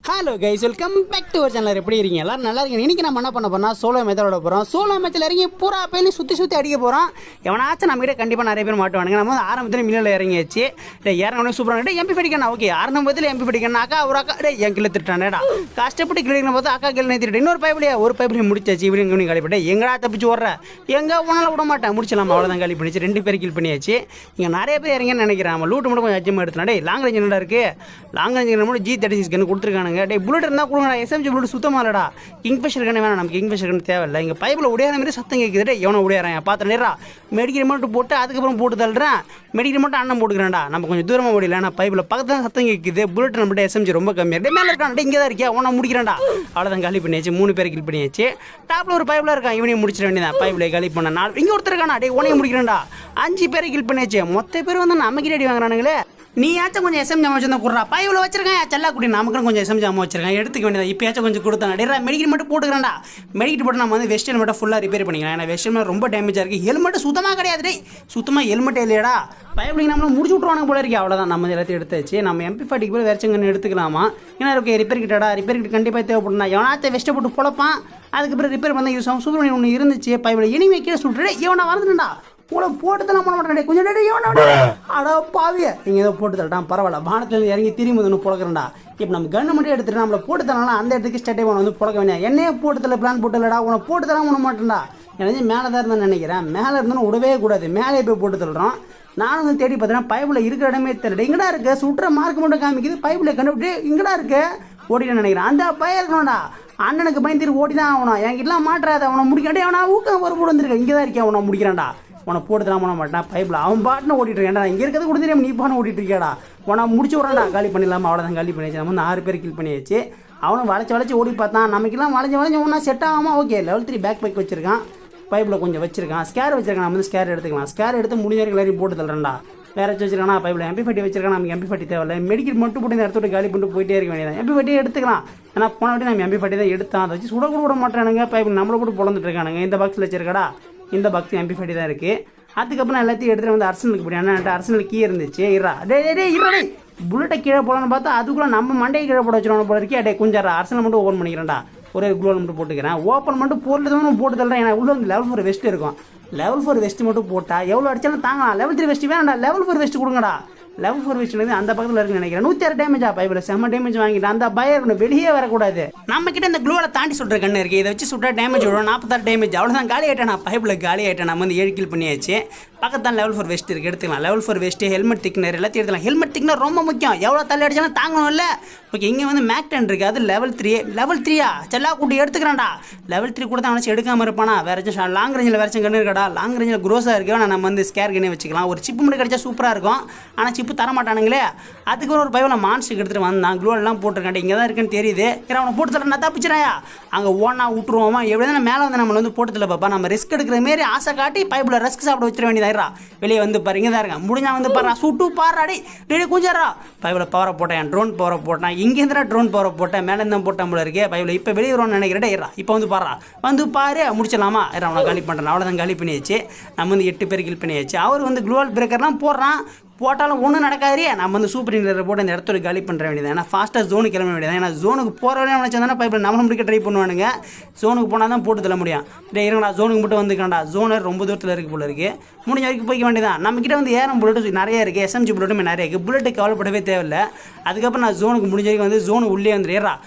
Hello guys, welcome back to our channel. எப்படி இருக்கீங்க? எல்லாரும் நல்லா இருக்கீங்க. இன்னைக்கு நம்ம என்ன பண்ண போறோம், சோலோ மெத்தடோட போகிறோம். சோலோ மெத்தடில் இறங்கி பூரா பேலையும் சுற்றி அடிக்க போகிறோம். எவனாச்சும் நம்ம கிட்ட கண்டிப்பாக நிறைய பேர் மாட்டுவானுங்க. நம்ம வந்து ஆரம்பத்தில் மில்லில் இறங்கியாச்சு. இறங்கணும் சூப்பராக எம்பி படிக்கணும். ஓகே, ஆரம்பத்தில் எம்பி படிக்கணும். அக்கா ஒரு அக்கா என் கிலோ திட்டானேடா. கஷ்டப்பட்டு கிளிக்கணும் பார்த்து அக்கா கிளை திட்டு இன்னொரு பைப்பிலையா ஒரு பைப்பிலையும் முடிச்சாச்சு. இப்படி காலிப்பட்டு எங்கடா தப்பிச்சு ஓடுற, எங்கே போனாலும் விட மாட்டேன். முடிச்சலாம், அவ்வளோதான். காலி பண்ணிச்சு. 2 பேர் கில் பண்ணியாச்சு. இங்கே நிறைய பேர் இறங்கன்னு நினைக்கிறேன். நம்ம லூட்டு மட்டும் கொஞ்சம் அச்சமாக எடுத்துனா. லாங் ரேஞ்ச் என்னடா இருக்குது, லாங் ரேஞ்ச் மட்டும் G36 கன்று கொடுத்துருக்கானுங்க. புல்லட் இருந்தால் கொடுங்கடா. SMG புல்லட் சுத்தமாக இல்லடா. கிங்ஃபிஷர் கண்ணு வேணாம், நமக்கு கிங்ஃபிஷர் கண்ணு தேவையில்லை. இங்கே பைப்பில் உடையாத மாதிரி சத்தம் கேட்குது. எவனோ உடையாறேன் பார்த்து நேரா மெடிக்கல் மட்டும் போட்டு அதுக்கப்புறம் போட்டு தள்ளுறேன். மெடிக்கல் மட்டும் அண்ணன் போட்டுக்கிறேன்டா. நம்ம கொஞ்சம் தூரமாக ஓடில. நான் பைப்பில் பக்கத்தில் சத்தம் கேட்குது. புல்லட் நம்மகிட்ட SMG ரொம்ப கம்மியாக மேலே இருக்கான். இங்கே தான் இருக்கியா, உன்னை முடிக்கிறேன்டா. அவ்வளோதான், காலி பண்ணியாச்சு. 3 பேர் கில் பண்ணியாச்சு. டாப்பில் ஒரு பைப்பில் இருக்கான். இவனையும் முடிச்சிட வேண்டியதான். பைப்பில் காலி பண்ண 4 இங்கே ஒருத்தர் இருக்கானா. உனையும் முடிக்கிறேன்டா. 5 பேரை கில் பண்ணியாச்சு. மொத்த பேர் வந்து நமக்கு ரெடி வாங்குறானுங்களே. நீயாச்சும் கொஞ்சம் SMG அம்மா வச்சிருந்தா கொடுறா. பைவில் வச்சிருக்கேன் செல்லா குட்டி. நமக்கு கொஞ்சம் SMG அம்மா வச்சிருக்கேன், எடுத்துக்க வேண்டியதான். இப்போயாச்சும் கொஞ்சம் கொடுத்தாங்க. மெடிக்கல் மட்டும் போட்டுக்கிறேன்டா. மெடிக்கல் போட்டு நம்ம வந்து வெஸ்ட் ஹெல்மெட்டை ஃபுல்லாக ரிப்பேர் பண்ணிக்கலாம். ஏன்னா வெஸ்ட் ஹெல்மெட் ரொம்ப டேமேஜாக இருக்குது. ஹெல்மெட் சுத்தமாக கிடையாது. சுத்தமாக ஹெல்மெட்டே இல்லையடா. பைப்பில் நம்மளும் முடிச்சு விட்ருவானுங்க போல இருக்கு. அவ்வளோதான், நம்ம எல்லாத்தையும் எடுத்தாச்சு. நம்ம MP40 போய் வேறச்சங்கன்னு எடுத்துக்கலாமா? ஏன்னா ஓகே, ரிப்பேர் கிட்டடா. ரிப்பேர் கிட்ட கண்டிப்பாக தேவைப்படுனா. எவனாச்சும் வெஸ்ட்டை போட்டு பொழப்பான். அதுக்கப்புறம் ரிப்பேர் பண்ணால் யூஸ் ஆகும். சூப்பர் ஒன்று இருந்துச்சு. பைப்பில் இனிமே கீழே சுட்டுட்டு இவனை வரதுண்டா. உங்களை போட்டு தரலாம் பண்ண மாட்டேன். கொஞ்சம் அடா பாவிய இங்கே ஏதோ போட்டு தரட்டான். பரவாயில்ல, வானத்தில் இறங்கி திரும்பி வந்து புழக்கிறேன்டா. இப்போ நம்ம கண்ணை மட்டும் எடுத்துட்டு நம்மளை போட்டு தரலாம். அந்த இடத்துக்கு ஸ்டேட்டே வந்து புழக்க வேண்டிய என்னையே போட்டு தரல. பிளான் போட்டுலடா. உன்னை போட்டு தரலாம் பண்ண மாட்டேன்டா. எனக்கு மேலே தான் இருந்தான்னு நினைக்கிறேன். மேலே இருந்தோன்னு விடவே கூடாது. மேலே போய் போட்டு தள்ளுறோம். நானும் வந்து தேடி பார்த்தேன்னா பைப்பில் இருக்கிற இடமே தெரியல. இங்கடா இருக்க சுட்டுற மார்க் மட்டும் காமிக்குது. பைப்பில் கண்டுபிட்டு இங்கடா இருக்க ஓடிட்டு நினைக்கிறேன். அந்த பையன் இருக்கணும்டா. அண்ணனுக்கு பயந்துட்டு ஓடி தான் ஆகணும். என்கிட்டலாம் மாட்டுறாத. அவனை முடிக்காட்டே அவனை ஊக்கம் ஒரு போட்டு வந்துருக்கேன். இங்கே தான் இருக்கேன். அவனை முடிக்கிறான்டா. உன்னை போட்டு தரலாம் பண்ண மாட்டான். பைப்பில் அவன் பாட்டுன்னு ஓடிட்டு இருக்கேன்டா. இங்கே இருக்கிறது கூட தெரியாம நீ பாட்டு ஓடிட்டு இருக்கியாடா. உன்னை முடிச்சு விட்றான்டா. காலி பண்ணிடலாமா? அவ்வளோதான், காலி பண்ணியாச்சு. நம்ம வந்து 6 பேர் கில் பண்ணியாச்சு. அவனும் வளைச்சி ஓடி பார்த்தான். நமக்கெல்லாம் வளைஞ்சு ஒன்றா செட் ஆகாமல். ஓகே, லெவல் 3 பேக் பேக் வச்சிருக்கான். பைப்பில் கொஞ்சம் வச்சிருக்கான். ஸ்கேர் வச்சிருக்கான். நம்ம வந்து ஸ்கேர் எடுத்துக்கலாம். ஸ்கேர் எடுத்து முடிஞ்ச வரைக்கும் எல்லாரையும் போட்டு தள்ளுறேன்டா. வேற வச்சிருக்கானா? பைப்பில் MP40 வச்சிருக்கான். நமக்கு MP40 தேவையில்லை. மெடிக்கல் மட்டும் போட்டு இந்த இடத்தோட காலி பண்ணிட்டு போயிட்டே இருக்க வேண்டியதான். MP40 எடுத்துக்கலாம். ஏன்னா போன வாட்டி நம்ம MP40 தான் எடுத்தான். அதை வச்சு சுட கூட விட மாட்டானுங்க. பைப்பில் நம்மளை போட்டு பொழந்துட்டு இருக்கானுங்க. இந்த பாக்ஸில் வச்சிருக்கடா. இந்த பாக்ஸ் MP40 தான் இருக்குது. அதுக்கப்புறம் எல்லாத்தையும் எடுத்துகிட்டு வந்து அரசனுக்கு போய் அண்ணன் அரசனுக்கு கீ இருந்துச்சு. இரா புல்லட்டை கீழே போடலான்னு பார்த்தா அதுக்குள்ளே நம்ம மண்டையை கீழே போட வச்சிருவாங்க போல இருக்கே. கொஞ்சம் அரசனை மட்டும் ஓப்பன் பண்ணிக்கிறேன்டா. ஒரே குளோவில் மட்டும் போட்டுக்கிறேன். ஓப்பன் மட்டும் போட்டு போட்டு தள்ளுறேன். ஏன்னா உள்ள வந்து லெவல் 4 வெஸ்ட் இருக்கும். லெவல் 4 வெஸ்ட் மட்டும் போட்டால் எவ்வளோ அடிச்சாலும் தாங்கலாம். லெவல் 3 வெஸ்ட் வேணாண்டா. லெவல் 4 வெஸ்ட் கொடுங்கடா. லெவல் 4 வெஸ்ட் அந்த பக்கத்தில் இருக்குன்னு நினைக்கிறேன். 106 டேமேஜா பைப்பில் செம்ம டேமேஜ் வாங்கிட்டு அந்த பயம் வெளியே வரக்கூடாது. நம்ம கிட்ட இந்த க்ளூவில் தாண்டி சுட்டுற கண்ணு இருக்குது. இதை வச்சு சுட்டா டேமேஜ் வரும். 46 டேமேஜ். அவ்வளோதான், காலி ஆகிட்டேன். பைப்பில் காலி ஆகிட்டேன். நம்ம வந்து 7 கில் பண்ணியாச்சு. பக்கத்தான் லெவல் 4 வெஸ்ட் இருக்குது, எடுத்துக்கலாம். லெவல் 4 வெஸ்ட்டு, ஹெல்மெட் திக்னர் எல்லாத்தையும் எடுத்துக்கலாம். ஹெல்மெட் திக்னர் ரொம்ப முக்கியம். எவ்வளோ தள்ளி அடிச்சாலும் தாங்கணும் இல்லை. ஓகே, இங்கே வந்து மேக் 10 இருக்குது. அது லெவல் 3. லெவல் 3யா செல்லா கூட்டி எடுத்துக்கிறான்டா. லெவல் 3 கூட தான் அவனச்சு எடுக்காமல் இருப்பானா. வேறு லாங் ரேஞ்சில் வேறு கண்ணு இருக்கடா. லாங் ரேஞ்சில் க்ரோஸாக இருக்கு. ஆனால் நம்ம வந்து ஸ்கேர் கண்ணே வச்சுக்கலாம். ஒரு சிப்பு மட்டும் கிடச்சா சூப்பராக இருக்கும். ஆனால் சிப்பு தர மாட்டானுங்களே. அதுக்கு ஒரு பைவில் மான்ஸ்க்கு எடுத்துகிட்டு வந்தான். க்ளோவெல்லாம் போட்டிருக்காண்டே. இங்கே தான் இருக்குன்னு தெரியுது. ஏன்னா அவனை போட்டு தர நான் தப்பிச்சிடாயா. அங்கே ஓனா விட்டுருவோமா. எப்படி தான் மேலே வந்து நம்மளை வந்து போட்டு தள்ள பாப்பா. நம்ம ரிஸ்க் எடுக்கிற மாரி ஆசை காட்டி பைப்பில் ரிஸ்க் சாப்பிட வச்சிட வேண்டியதாயிரா. வெளியே வந்து பாரு, இங்கே தான் இருக்கான். முடிஞ்சா வந்து பாரு, சுட்டு பாரு. டேடி கொஞ்சரா பைப்பில் பவரை போட்டேன். ட்ரோன் பவரை போட்டேன். இங்கேருந்து ட்ரோன் பவரை போட்டேன். மேலே இருந்தால் போட்டேன் போல இருக்கே. பைப்பில் இப்போ வெளியே வருவான்னு நினைக்கிறேன். ஏறா இப்போ வந்து பாரு, வந்து பாரு, முடிச்சலாமா? ஏறா அவனை காலி பண்ணுறேன். அவ்வளோதான், காலி பண்ணியாச்சு. நம்ம வந்து 8 பேர் கில் பண்ணியாச்சு. அவர் வந்து குளோவல் பிரேக்கர்லாம் போடுறான். போட்டாலும் ஒன்றும் நடக்காதே. நம்ம வந்து சூப்பர் இன்டர் போட்டு இந்த இடத்துல காலி பண்ணுற வேண்டியது. ஏன்னா ஃபாஸ்ட்டாக ஜோனுக்கு கிளம்ப வேண்டியது. ஏன்னா ஜோனுக்கு போகிற வரையும் நினச்சா பைப்பில் நம்ம முடிக்க ட்ரை பண்ணுவானுங்க. ஜோனுக்கு போனால் தான் போட்டு தள்ள முடியும். இருங்கடா, ஜோனுக்கு மட்டும் வந்துக்கண்டா. ஜோனு ரொம்ப தூரத்தில் இருக்குது போல இருக்குது. முடிஞ்ச வரைக்கும் போய்க்க வேண்டியதான். நம்மக்கிட்ட வந்து ஏரம் புல்லட்டு நிறைய இருக்குது. SMG புல்லட்டுமே நிறைய இருக்குது. புல்லட்டு கவலைப்படவே தேவையில்லை. அதுக்கப்புறம் நான் ஜோனுக்கு முடிஞ்ச வரைக்கும் வந்து ஜோனு உள்ளே வந்து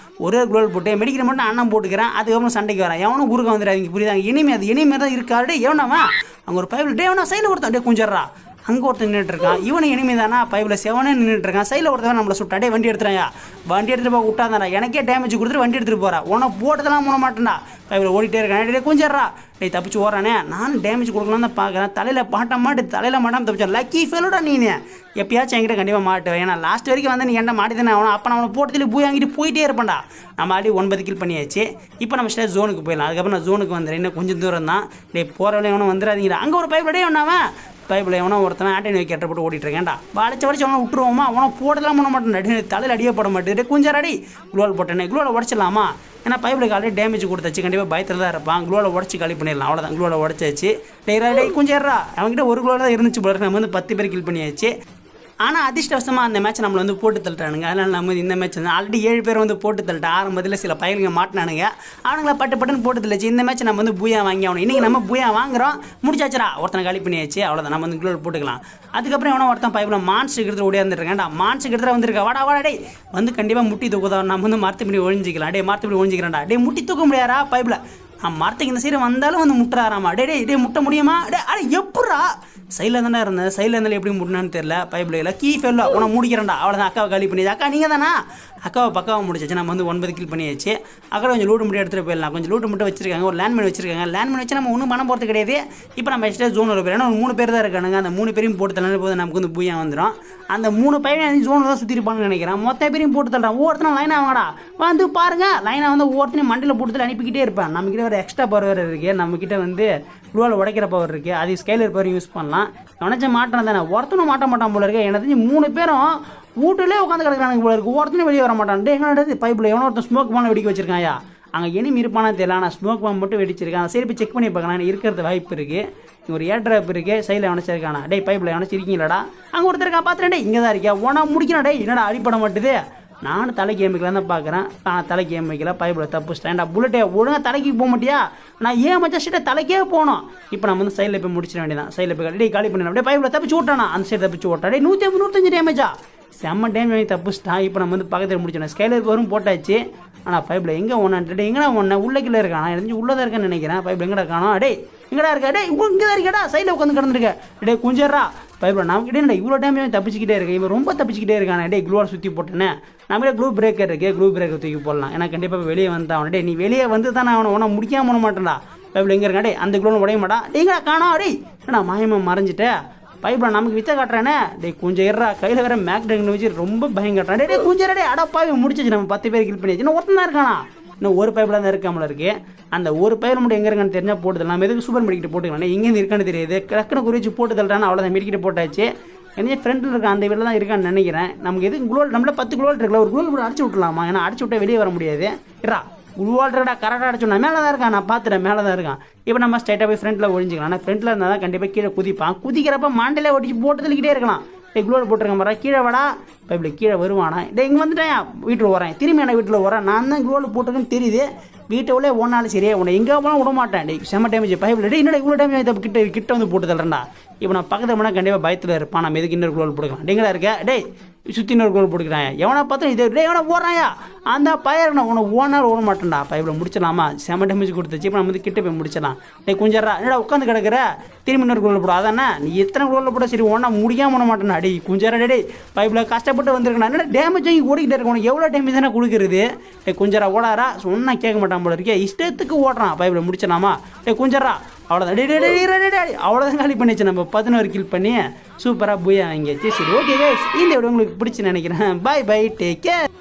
ஒரே குளோல் போட்டு மெடிக்கல் மட்டும் அண்ணன் போட்டுக்கிறேன். அதுக்கப்புறம் சண்டைக்கு வரேன். எவனும் குறுக்க வந்துடாதீங்க, புரியுதாங்க? இனிமே அது இனிமேல் தான் இருக்காரு. எவனாவா அங்கே ஒரு பைப்பில் எவனா சைடில் ஒருத்தன் கொஞ்சம்றா. அங்கே ஒருத்தர் நின்றுட்டு இருக்கான். இவனை இனிமே தானா பைப்பில் செவனே நின்றுட்டு இருக்கான். சைடில் ஒருத்தவன் நம்மளை சுட்டாடே வண்டி எடுத்துறாயா. வண்டி எடுத்துகிட்டு போய் விட்டாதானா. எனக்கே டேமேஜ் கொடுத்துட்டு வண்டி எடுத்துகிட்டு போகிறேன். உன்னை போட்டதெல்லாம் போட மாட்டேன்டா. பைப்பில் ஓடிட்டே இருக்கேன். கொஞ்சம்றா டேய் தப்பிச்சு ஓடுறானே. நானும் டேமேஜ் கொடுக்கலாம் தான் பார்க்குறேன். தலையில் தலையில் மாட்டாமல் தப்பிச்சா. லக்கி ஃபெலோடா நீ. எப்பயாச்சும் என்கிட்ட கண்டிப்பாக மாட்டுவேன். ஏன்னா லாஸ்ட் வரைக்கும் வந்து நீ என்ன மாட்டி தானே அவனை. அப்போ நான் அவனை போட்டதில் போய் வாங்கிட்டு போயிட்டே இருப்பேன்டா. நம்ம ஆடி 9 கில் பண்ணியாச்சு. இப்போ நம்ம ஸ்டேட் ஜோனுக்கு போயிடலாம். அதுக்கப்புறம் நான் ஜோனுக்கு வந்துடுறேன். இன்னும் கொஞ்சம் தூரம் தான். போகிற வழியும் எவனும் வந்துடாதீங்கடா. அங்கே ஒரு பைப்பில் ஒன்றாவன் பைப்பில் எவனோ ஒருத்தன் ஆட்டை கெட்ட போட்டு ஓடிட்டு இருக்கேன்டா. வளைச்சு அவனை விட்டுருவோமா. அவனை போடலாம் பண்ண மாட்டேன். தலையில் அடியே போட மாட்டேன். கொஞ்சம் அடி குளோவில் போட்டேனே. குளோவில் உடச்சிடலாமா? ஏன்னா பைப்பில் ஆல்ரெடி டேமேஜ் கொடுத்தாச்சு. கண்டிப்பாக பயத்தில் தான் இருப்பான். குளோவில் உடச்சி காலி பண்ணிடலாம். அவ்வளோதான், குளோவில் உடச்சாச்சு. டே கொஞ்சம் அவங்ககிட்ட ஒரு குளோவில் தான் இருந்துச்சு போல. நம்ம வந்து 10 பேர் கில் பண்ணியாச்சு. ஆனால் அதிர்ஷ்டவசமாக அந்த மேட்ச் நம்மளை வந்து போட்டு தள்ளிட்டானுங்க. அதனால் நம்ம இந்த மேட்ச் வந்து ஆல்ரெடி 7 பேர் வந்து போட்டு தள்ளிட்டா. ஆரம்பத்தில் சில பயலுங்க மாட்டினானுங்க, அவனுங்கள பட்டுன்னு போட்டு தள்ளிச்சு. இந்த மேட்ச் நம்ம வந்து பூயா வாங்கி ஆகணும். இன்றைக்கி நம்ம பூயா வாங்குறோம், முடிச்சாச்சுரா. ஒருத்தனை காலி பண்ணியாச்சு, அவ்வளோதான். நம்ம வந்து குளோல் போட்டுக்கலாம். அதுக்கப்புறம் எவனோ ஒருத்தன் பைப்பில் மான்ஸ்டர் எடுத்து ஓடியாந்துருக்கேன்டா. மான்ஸ்டர் எடுத்து வந்திருக்கா, வாடா டே வந்து கண்டிப்பாக முட்டி தூக்குதான். நம்ம வந்து மரத்து பண்ணி ஒழிஞ்சிக்கலாம். டே மரத்து பண்ணி ஒழிஞ்சிக்கிறேன்டா. டே முட்டி தூக்க முடியாரா பைப்பில். மரத்துக்கு இந்த சைடு வந்தாலும் வந்து முட்டுறாராமா. டே முட்ட முடியுமா? அட எப்பட்றா சைடில் தானே இருந்தேன், சைடில் இருந்தாலும் எப்படி முட்டினான்னு தெரியல. பைப்பில் கீ ஃபெல்லா உன முடிக்கிறேன்டா. அவ்வளோதான். அக்காவை காலி பண்ணியாச்சு. அக்கா நீங்கள் தானா? அக்காவை பக்காவை முடிச்சாச்சு. நம்ம வந்து 9 கில் பண்ணியாச்சு. அக்கா கொஞ்சம் லூட்டு மட்டும் எடுத்துகிட்டு போயிடலாம். கொஞ்சம் லூட்டு மட்டும் வச்சிருக்காங்க, ஒரு லேண்ட்மேன் வச்சிருக்காங்க. லேண்ட்மேன் வச்சு நம்ம ஒன்றும் பண்ண போகிறது கிடையாது. இப்போ நம்ம எக்ஸ்ட்ரா ஜோன் ஒரு பேர், ஏன்னா ஒரு 3 பேர் தான் இருக்கானுங்க. அந்த 3 பேரையும் போட்டு தள்ளின போது நமக்கு வந்து பூயா வந்துடும். அந்த 3 பையன் ஜோனில் தான் சுற்றி இருப்பாங்கன்னு நினைக்கிறேன். மொத்த பேரையும் போட்டு தள்ளுறான். ஒவ்வொருத்தரும் லைனாக வாங்கடா வந்து பாருங்கள். லைனாக வந்து ஒவ்வொருத்தனையும் மண்டியில் போட்டு அனுப்பிக்கிட்டே இருப்பேன். நம்மக்கிட்ட ஒரு எக்ஸ்ட்ரா பவர் வேறு இருக்குது. நம்மக்கிட்ட வந்து குளோவில் உடைக்கிற பவர் இருக்குது. அது ஸ்கைலர் பவர் யூஸ் பண்ணலாம். நினச்ச மாட்டான் தானே, ஒருத்தனும் மாட்ட மாட்டான் போல இருக்கு. எனக்கு தெரிஞ்சு 3 பேரும் வீட்டிலே உட்காந்து கிடக்குறானுங்க போல இருக்கு. ஒருத்தனும் வெளியே வர மாட்டான். என்னது பைப்பில் எவனோ ஒருத்தன் ஸ்மோக் பானை வெடிக்க வச்சிருக்காயா. அங்கே எனிமி இருப்பானா தெரியல, ஆனால் ஸ்மோக் பாம்பு மட்டும் வெடிச்சிருக்கான். சரி போய் செக் பண்ணி பார்க்கலாம். இருக்கிறது வாய்ப்பு இருக்குது. ஒரு ஏர் ட்ராப் இருக்குது. சைடில் எவனச்சிருக்கானா. டே பைப்பில் எவனச்சிருக்கீங்களாடா. அங்கே ஒருத்தருக்கா பார்த்துட்டே இங்கே தான் இருக்கியா. ஒன்றா முடிக்கணும். டே என்னடா அடிப்பட மாட்டுது. நானும் தலை கேம் வைக்கலாம் தான் பார்க்குறேன். ஆனால் தலை கேம் வைக்கல. பைப்பில் தப்பு ஸ்டாண்டா. புல்லட்டே ஒழுங்காக தலைக்கு போக மாட்டியா. நான் ஏன் மச்சா சீட்டை தலைக்கே போகணும். இப்போ நம்ம வந்து சைடில் போய் முடிச்சிட வேண்டியதான். சைடில் போய் டே காலி பண்ணி அப்படியே பைப்பில் தப்பிச்சு ஓட்டானா. அந்த சைடு தப்பிச்சு ஓட்டா. டே 150 டேமேஜா. செம்ம டேமேஜ் தப்புச்சிட்டா. இப்போ நம்ம வந்து பக்கத்தில் முடிச்சோம். ஸ்கைலர் வரும் போட்டாச்சு. ஆனால் பைப்பில் எங்கே ஒன்றான்ட்டு எங்கடா ஒன்று உள்ள கீழே இருக்கானா. எனக்கு உள்ளே தான் இருக்கான்னு நினைக்கிறேன். பைப்பில் எங்கடா காணோம். டே எங்கடா இருக்கா. டே இங்கே தான் இருக்கடா. சைடில் உட்காந்து கிடந்துருக்க. டே குஞ்சரா பைப்பில் நமக்கிட்டே இவ்வளோ டைம் தப்பிச்சிக்கிட்டே இருக்கேன். இவன் ரொம்ப தப்பிச்சிக்கிட்டே இருக்கானே. டே க்ளூவால் சுற்றி போட்டேன்னு நம்மளே க்ளூ பிரேக்கர் இருக்குது. க்ளூ பிரேக்கர் தூக்கி போடலாம். ஏன்னா கண்டிப்பாக வெளியே வந்தான். டே நீ வெளியே வந்து தானே அவனை ஒன்றா முடிக்காம பண்ண மாட்டேன்டா. பைப்பில் எங்கே இருக்கா. டே அந்த க்ளூவில் உடைய மாட்டான். டேங்கடா காணோம். டே ஏன்னா மாயமாக மறைஞ்சிட்டேன். பைப்பில் நமக்கு வித்த காட்டுறானே. டே கொஞ்சம் ஏறா. கையில் வேறு மேக் டேங்க் வச்சு ரொம்ப பயம் காட்டுறான். டே கொஞ்சம் டே அடப்பாவி முடிச்சிச்சு. நம்ம 10 பேர் கில் பண்ணியாச்சு. இன்னும் ஒருத்தன் தான் இருக்கானா. இன்னும் ஒரு பைப்பில் தான் இருக்காமல இருக்கு. அந்த ஒரு பைப்பில் மட்டும் எங்கே இருக்கான்னு தெரிஞ்சால் போட்டு நம்ம எதுக்கு சூப்பர் மெடிக்கிட்டு போட்டுக்கலாம். எங்கேருந்து இருக்கான்னு தெரியாது. டக்குனு குறிச்சு போட்டு தள்ளுறான்னு அவ்வளோதான். மெடிக்கிட்டு போட்டாச்சு. என்ன ஃப்ரெண்டில் இருக்க அந்த வீட்டில் தான் இருக்கான்னு நினைக்கிறேன். நமக்கு எதுக்கு குளோல் நம்மள 10 குளோல் இருக்குல்ல. ஒரு குளோல் கூட அடிச்சு விட்டுலாமா. ஏன்னா அடிச்சு விட்டா வெளியே வர முடியாது. இரா குளோல்டா கரெக்டாக அடிச்சோன்னா மேலே தான் இருக்கான். நான் பார்த்துட்டேன் மேலே தான் இருக்கான். இப்போ நம்ம ஸ்ட்ரைட்டாக போய் ஃப்ரெண்டில் ஒழிஞ்சிக்கலாம். ஆனால் ஃப்ரெண்டில் இருந்தால் தான் கண்டிப்பாக கீழே குதிப்பான். குதிக்கிறப்ப மாண்டிலே ஒடிச்சு போட்டு தள்ளிக்கிட்டே இருக்கலாம். டே குளோல் போட்டிருக்கேன் பாரா. கீழே வாடா. பைப்பில் கீழே வருவானா. டே இங்கே வந்துட்டேன். வீட்டில் வரேன். திரும்பி என்ன வீட்டில் வரேன். நான் தான் குளோல் போட்டிருக்கேன்னு தெரியுது. வீட்டை உள்ளே ஒன்றாலும் சரியா உன்னை எங்கே போனால் விட மாட்டேன். டே செம்ம டேமேஜ் பைப்பில். டே என்னடா இவ்வளோ டேமேஜ் கிட்ட வந்து போட்டு தள்ளுறேன்டா. இப்போ நான் பக்கத்தில் போனால் கண்டிப்பாக பயத்தில் இருப்பான். நம்ம எதுக்கு இன்னொரு குளோல் போட்டுக்கலாம். டேங்கடா இருக்க. டே சுற்றி இன்னொரு குளோல் போட்டுக்கிறான். எவனை பார்த்தா இது டே எவனை ஓடுறாயா. அந்த பயிர் நான் உன்னை ஓனாலும் ஓட மாட்டேன்டா. பைப்பில் முடிச்சிடலாமா. செம்ம டேமேஜ் கொடுத்துச்சு. இப்போ நம்ம வந்து கிட்ட போய் முடிச்சிடலாம். டே கொஞ்சம் என்னடா உட்காந்து கிடக்குற. திரும்பி இன்னொரு குளோல் போடும். அதானே நீ எத்தனை குளோல் போட சரி ஒன்றா முடியாமல் பண்ண மாட்டேன்னா. டே கொஞ்சம் டே பைப்பில் கஷ்டப்பட்டு வந்திருக்கேன். என்னடா டேமேஜ் வாங்கி ஓடிக்கிட்டே இருக்கணும். எவ்வளோ டேமேஜ் தானே கொடுக்குறது. டே கொஞ்சம் ஓடாரா. சொன்னால் கேட்க மாட்டான் போல இருக்கே. இஷ்டத்துக்கு ஓடுறான். பைப்பில் முடிச்சிடலாமா. டே கொஞ்சரா. அவ்வளோதான். டே அவ்வளோதான் காலி பண்ணிச்சு. நம்ம 11 கில் பண்ணி சூப்பராக பூயா வாங்கியாச்சு. சரி ஓகே கைஸ், இந்த வீடியோ உங்களுக்கு பிடிச்சி நினைக்கிறேன். Bye take care.